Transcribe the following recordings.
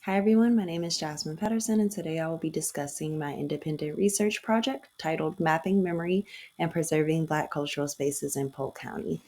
Hi everyone, my name is Jasmine Pedersen, and today I will be discussing my independent research project titled Mapping Memory and Preserving Black Cultural Spaces in Polk County.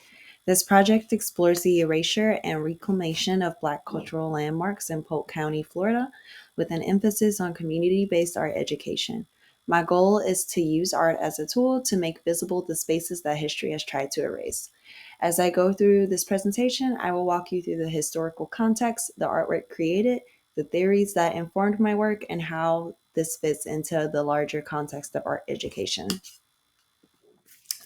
This project explores the erasure and reclamation of Black cultural landmarks in Polk County, Florida, with an emphasis on community based art education. My goal is to use art as a tool to make visible the spaces that history has tried to erase. As I go through this presentation, I will walk you through the historical context, the artwork created, the theories that informed my work, and how this fits into the larger context of art education.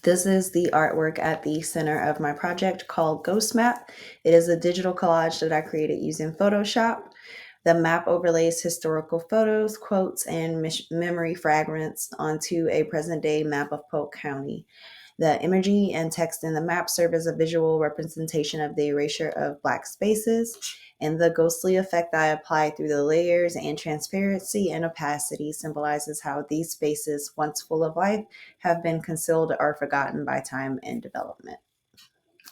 This is the artwork at the center of my project called Ghost Map. It is a digital collage that I created using Photoshop. The map overlays historical photos, quotes, and memory fragments onto a present day map of Polk County. The imagery and text in the map serve as a visual representation of the erasure of Black spaces, and the ghostly effect I apply through the layers and transparency and opacity symbolizes how these spaces, once full of life, have been concealed or forgotten by time and development.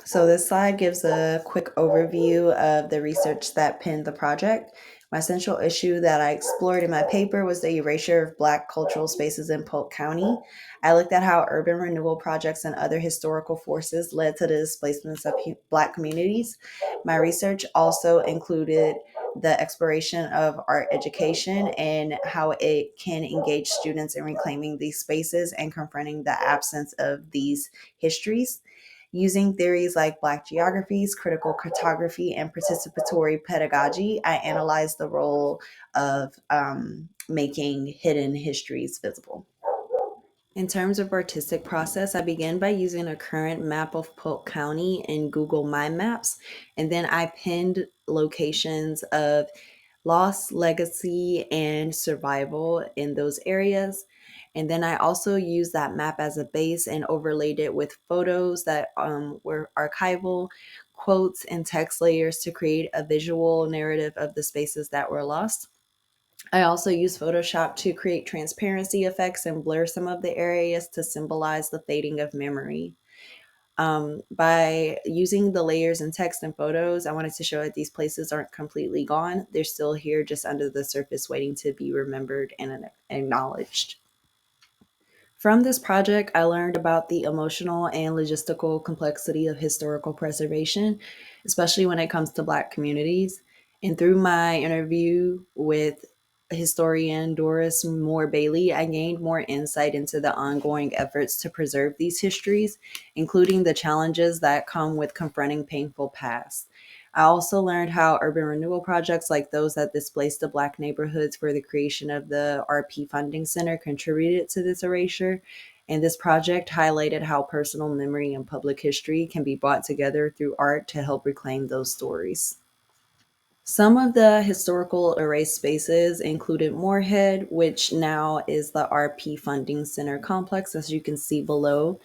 So this slide gives a quick overview of the research that pinned the project. My central issue that I explored in my paper was the erasure of Black cultural spaces in Polk County. I looked at how urban renewal projects and other historical forces led to the displacements of Black communities. My research also included the exploration of art education and how it can engage students in reclaiming these spaces and confronting the absence of these histories. Using theories like Black geographies, critical cartography, and participatory pedagogy, I analyzed the role of making hidden histories visible. In terms of artistic process, I began by using a current map of Polk County in Google My Maps, and then I pinned locations of loss, legacy, and survival in those areas. And then I also used that map as a base and overlaid it with photos that were archival, quotes, and text layers to create a visual narrative of the spaces that were lost. I also use Photoshop to create transparency effects and blur some of the areas to symbolize the fading of memory. By using the layers and text and photos, I wanted to show that these places aren't completely gone. They're still here, just under the surface, waiting to be remembered and acknowledged. From this project, I learned about the emotional and logistical complexity of historical preservation, especially when it comes to Black communities. And through my interview with historian Doris Moore Bailey, I gained more insight into the ongoing efforts to preserve these histories, including the challenges that come with confronting painful past. I also learned how urban renewal projects like those that displaced the Black neighborhoods for the creation of the RP Funding Center contributed to this erasure. And this project highlighted how personal memory and public history can be brought together through art to help reclaim those stories. Some of the historical erased spaces included Moorhead, which now is the RP Funding Center complex, as you can see below.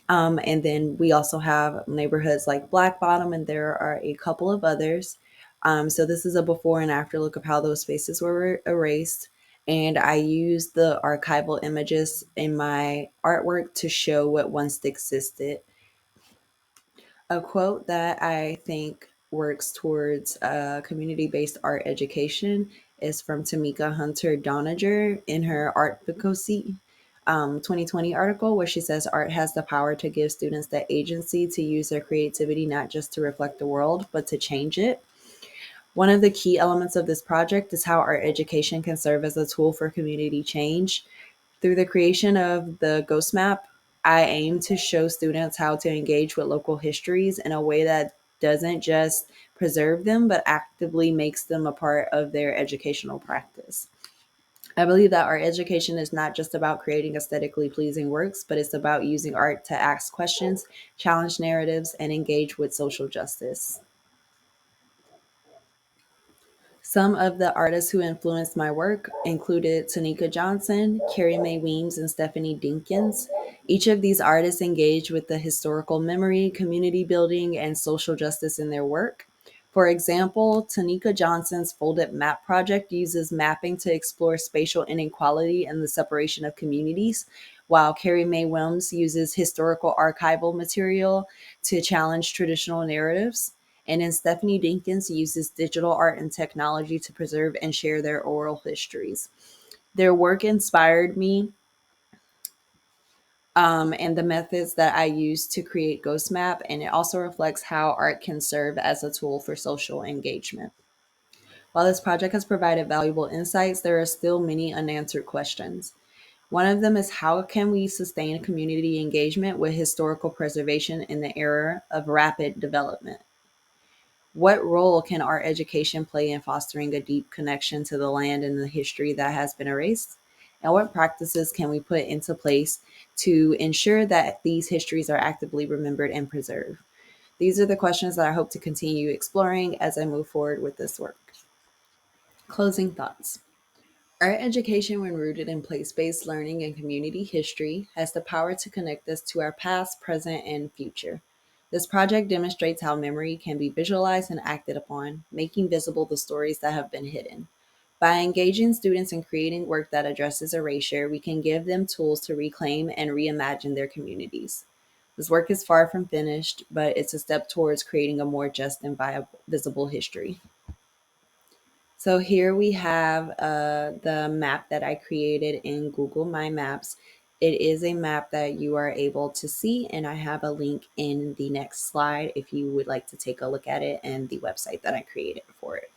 And then we also have neighborhoods like Black Bottom, and there are a couple of others. So this is a before and after look of how those spaces were erased. And I used the archival images in my artwork to show what once existed. A quote that I think works towards community based art education is from Tamika Hunter Donager in her Art Advocacy 2020 article, where she says art has the power to give students the agency to use their creativity not just to reflect the world, but to change it. One of the key elements of this project is how art education can serve as a tool for community change. Through the creation of the Ghost Map, I aim to show students how to engage with local histories in a way that doesn't just preserve them, but actively makes them a part of their educational practice. I believe that art education is not just about creating aesthetically pleasing works, but it's about using art to ask questions, challenge narratives, and engage with social justice. Some of the artists who influenced my work included Tanika Johnson, Carrie Mae Weems, and Stephanie Dinkins. Each of these artists engaged with the historical memory, community building, and social justice in their work. For example, Tanika Johnson's Folded Map project uses mapping to explore spatial inequality and the separation of communities, while Carrie Mae Weems uses historical archival material to challenge traditional narratives. And then Stephanie Dinkins uses digital art and technology to preserve and share their oral histories. Their work inspired me, and the methods that I use to create Ghost Map, and it also reflects how art can serve as a tool for social engagement. While this project has provided valuable insights, there are still many unanswered questions. One of them is, how can we sustain community engagement with historical preservation in the era of rapid development? What role can art education play in fostering a deep connection to the land and the history that has been erased? And what practices can we put into place to ensure that these histories are actively remembered and preserved? These are the questions that I hope to continue exploring as I move forward with this work. Closing thoughts. Art education, when rooted in place based learning and community history, has the power to connect us to our past, present, and future. This project demonstrates how memory can be visualized and acted upon, making visible the stories that have been hidden. By engaging students in creating work that addresses erasure, we can give them tools to reclaim and reimagine their communities. This work is far from finished, but it's a step towards creating a more just and viable, visible history. So here we have the map that I created in Google My Maps. It is a map that you are able to see, and I have a link in the next slide if you would like to take a look at it and the website that I created for it.